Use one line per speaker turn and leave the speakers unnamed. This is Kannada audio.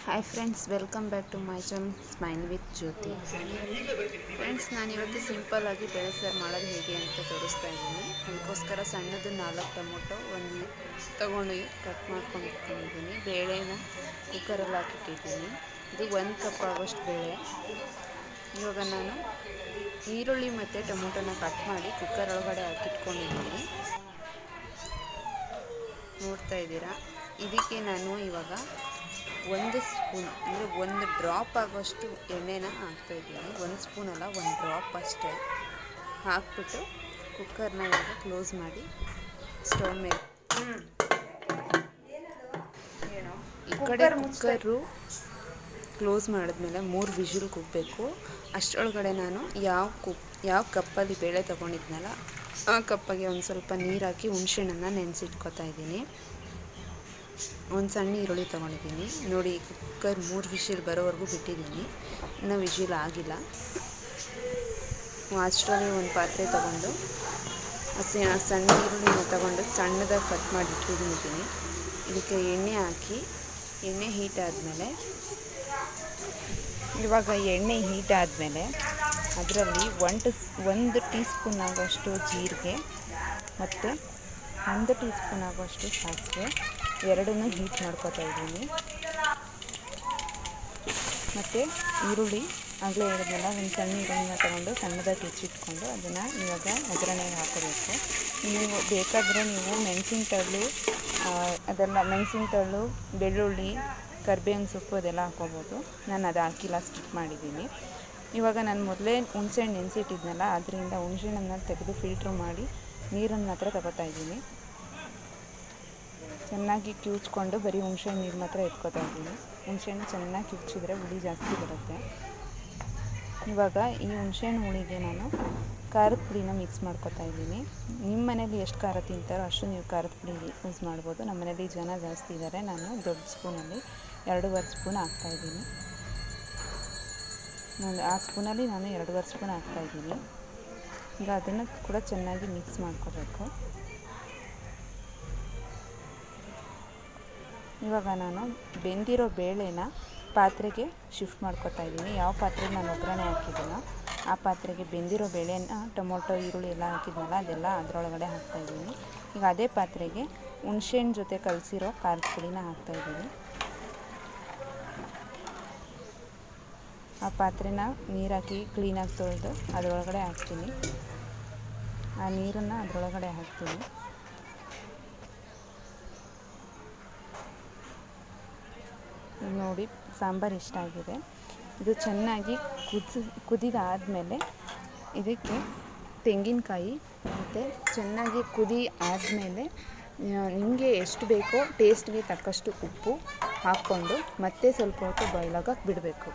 Hi friends, welcome back to my channel smile with Jyoti. Friends, ನಾನಿವತ್ತು ಸಿಂಪಲ್ಲಾಗಿ ಬೇಳೆ ಸಾರು ಮಾಡೋದು ಹೇಗೆ ಅಂತ ತೋರಿಸ್ತಾ ಇದ್ದೀನಿ. ಅದಕ್ಕೋಸ್ಕರ ಸಣ್ಣದು 4 ಟೊಮೊಟೊ ಒಂದು ತೊಗೊಂಡು ಕಟ್ ಮಾಡ್ಕೊಂಡಿದ್ದೀನಿ. ಬೇಳೆನ ಕುಕ್ಕರಲ್ಲಿ ಹಾಕಿಟ್ಟಿದ್ದೀನಿ. ಇದು 1 ಕಪ್ ಆಗೋಷ್ಟು ಬೇಳೆ. ಇವಾಗ ನಾನು ಈರುಳ್ಳಿ ಮತ್ತು ಟೊಮೊಟೊನ ಕಟ್ ಮಾಡಿ ಕುಕ್ಕರ್ ಒಳಗಡೆ ಹಾಕಿಟ್ಕೊಂಡಿದ್ದೀನಿ. ನೋಡ್ತಾ ಇದ್ದೀರಾ. ಇದಕ್ಕೆ ನಾನು ಇವಾಗ 1 ಸ್ಪೂನ್ ಅಂದರೆ 1 ಡ್ರಾಪ್ ಆಗೋಷ್ಟು ಎಣ್ಣೆನ ಹಾಕ್ತಾಯಿದ್ದೀನಿ. 1 ಸ್ಪೂನ್ ಅಲ್ಲ, 1 ಡ್ರಾಪ್ ಅಷ್ಟೇ ಹಾಕ್ಬಿಟ್ಟು ಕುಕ್ಕರ್ನ ಇವಾಗ ಕ್ಲೋಸ್ ಮಾಡಿ ಸ್ಟವ್ ಮೇಲೆ ಈ ಕಡೆ ಕುಕ್ಕರು ಕ್ಲೋಸ್ ಮಾಡಿದ್ಮೇಲೆ 3 ವಿಷಿಲ್ ಕೂಗಬೇಕು. ಅಷ್ಟರೊಳಗಡೆ ನಾನು ಯಾವ ಕಪ್ಪಲ್ಲಿ ಬೇಳೆ ತೊಗೊಂಡಿದ್ನಲ್ಲ ಆ ಕಪ್ಪಾಗೆ ಒಂದು ಸ್ವಲ್ಪ ನೀರು ಹಾಕಿ ಹುಣಸೆಹಣ್ಣನ್ನು ನೆನೆಸಿಟ್ಕೊತಾ ಇದ್ದೀನಿ. ಒಂದು ಸಣ್ಣ ಈರುಳ್ಳಿ ತೊಗೊಂಡಿದ್ದೀನಿ. ನೋಡಿ, ಕುಕ್ಕರ್ 3 ವಿಷಿಲ್ ಬರೋವರೆಗೂ ಬಿಟ್ಟಿದ್ದೀನಿ. ಇನ್ನೂ ವಿಷಿಲ್ ಆಗಿಲ್ಲ. ಅಷ್ಟರಲ್ಲಿ ಒಂದು ಪಾತ್ರೆ ತೊಗೊಂಡು ಸಣ್ಣ ಈರುಳ್ಳಿನ ತೊಗೊಂಡು ಸಣ್ಣದಾಗಿ ಕಟ್ ಮಾಡಿ ಇಟ್ಕೊಂಡಿದ್ದೀನಿ. ಇದಕ್ಕೆ ಎಣ್ಣೆ ಹಾಕಿ ಎಣ್ಣೆ ಹೀಟ್ ಆದಮೇಲೆ ಅದರಲ್ಲಿ 1 ಟೀ ಸ್ಪೂನ್ ಆಗೋಷ್ಟು ಜೀರಿಗೆ ಮತ್ತು 1 ಟೀ ಸ್ಪೂನ್ ಆಗೋಷ್ಟು ಸಾಸಿವೆ ಎರಡನ್ನೂ ಹೀಟ್ ಮಾಡ್ಕೊತಾ ಇದ್ದೀನಿ. ಮತ್ತು ಈರುಳ್ಳಿ ಆಗಲೇ ಹೇಳಿದ್ನಲ್ಲ, ಒಂದು ಸಣ್ಣ ಈರುಳ್ಳಿನ ತೊಗೊಂಡು ಸಣ್ಣದಾಗಿ ಹೆಚ್ಚಿಟ್ಕೊಂಡು ಅದನ್ನು ಇವಾಗ ಒಗ್ಗರಣೆಗೆ ಹಾಕೋಬೇಕು. ನೀವು ಬೇಕಾದರೆ ನೀವು ಮೆಣಸಿನಕಾಳು ಬೆಳ್ಳುಳ್ಳಿ, ಕರಿಬೇವಿನ ಸೊಪ್ಪು ಅದೆಲ್ಲ ಹಾಕ್ಕೋಬೋದು. ನಾನು ಅದು ಹಾಕಿಲ್ಲ, ಸ್ಕಿಪ್ ಮಾಡಿದ್ದೀನಿ. ಇವಾಗ ನಾನು ಮೊದಲೇ ಹುಣಸೆಹಣ್ಣು ನೆನೆಸಿಟ್ಟಿದ್ನಲ್ಲ, ಅದರಿಂದ ಹುಣಸೆಹಣ್ಣನ್ನು ತೆಗೆದು ಫಿಲ್ಟ್ರ್ ಮಾಡಿ ನೀರನ್ನು ಮಾತ್ರ ತಗೋತಾ ಇದ್ದೀನಿ. ಚೆನ್ನಾಗಿ ಕಿವುಚ್ಕೊಂಡು ಬರೀ ಹುಣಸೆಹಣ್ಣು ನೀರು ಮಾತ್ರ ಎತ್ಕೋತಾ ಇದ್ದೀನಿ. ಹುಣಸೆಹಣ್ಣು ಚೆನ್ನಾಗಿ ಕಿವುಚಿದ್ರೆ ಹುಳಿ ಜಾಸ್ತಿ ಬರುತ್ತೆ. ಇವಾಗ ಈ ಹುಣಸೆಹಣ್ಣು ಹುಳಿಗೆ ನಾನು ಖಾರದ ಪುಡಿನ ಮಿಕ್ಸ್ ಮಾಡ್ಕೊತಾ ಇದ್ದೀನಿ. ನಿಮ್ಮ ಮನೇಲಿ ಎಷ್ಟು ಖಾರ ತಿಂತಾರೋ ಅಷ್ಟು ನೀವು ಖಾರದ ಪುಡಿ ಯೂಸ್ ಮಾಡ್ಬೋದು. ನಮ್ಮ ಮನೇಲಿ ಜನ ಜಾಸ್ತಿ ಇದ್ದಾರೆ. ನಾನು ದೊಡ್ಡ ಸ್ಪೂನಲ್ಲಿ 2.5 ಸ್ಪೂನ್ ಹಾಕ್ತಾಯಿದ್ದೀನಿ. ಆ ಸ್ಪೂನಲ್ಲಿ ನಾನು 2.5 ಸ್ಪೂನ್ ಹಾಕ್ತಾಯಿದ್ದೀನಿ. ಈಗ ಅದನ್ನು ಕೂಡ ಚೆನ್ನಾಗಿ ಮಿಕ್ಸ್ ಮಾಡ್ಕೋಬೇಕು. ಇವಾಗ ನಾನು ಬೆಂದಿರೋ ಬೇಳೆನ ಪಾತ್ರೆಗೆ ಶಿಫ್ಟ್ ಮಾಡ್ಕೊತಾ ಇದ್ದೀನಿ. ಯಾವ ಪಾತ್ರೆಗೆ ನಾನು ಒಗ್ಗರಣೆ ಹಾಕಿದ್ದೀನೋ ಆ ಪಾತ್ರೆಗೆ ಬೆಂದಿರೋ ಬೇಳೆನ ಟೊಮೊಟೊ ಈರುಳ್ಳಿ ಎಲ್ಲ ಹಾಕಿದ್ನಲ್ಲ ಅದೆಲ್ಲ ಅದರೊಳಗಡೆ ಹಾಕ್ತಾಯಿದ್ದೀನಿ. ಈಗ ಅದೇ ಪಾತ್ರೆಗೆ ಹುಣಸೆಹಣ್ಣು ಜೊತೆ ಕಲಸಿರೋ ಖಾರದ ಪುಡಿನ ಹಾಕ್ತಾಯಿದ್ದೀನಿ. ಆ ಪಾತ್ರೆನ ನೀರಾಕಿ ಕ್ಲೀನಾಗಿ ತೊಳೆದು ಅದರೊಳಗಡೆ ಹಾಕ್ತೀನಿ. ಆ ನೀರನ್ನು ಅದರೊಳಗಡೆ ಹಾಕ್ತೀನಿ. ನೋಡಿ, ಸಾಂಬಾರು ಇಷ್ಟ ಆಗಿದೆ. ಇದು ಚೆನ್ನಾಗಿ ಕುದಿದಾದಮೇಲೆ ಇದಕ್ಕೆ ತೆಂಗಿನಕಾಯಿ ಮತ್ತು ಚೆನ್ನಾಗಿ ಕುದಿ ಆದಮೇಲೆ ನಿಮಗೆ ಎಷ್ಟು ಬೇಕೋ ಟೇಸ್ಟ್ಗೆ ತಕ್ಕಷ್ಟು ಉಪ್ಪು ಹಾಕ್ಕೊಂಡು ಮತ್ತೆ ಸ್ವಲ್ಪ ಹೊತ್ತು ಬಾಯ್ಲ್ ಆಗೋಕ್ಕೆ ಬಿಡಬೇಕು.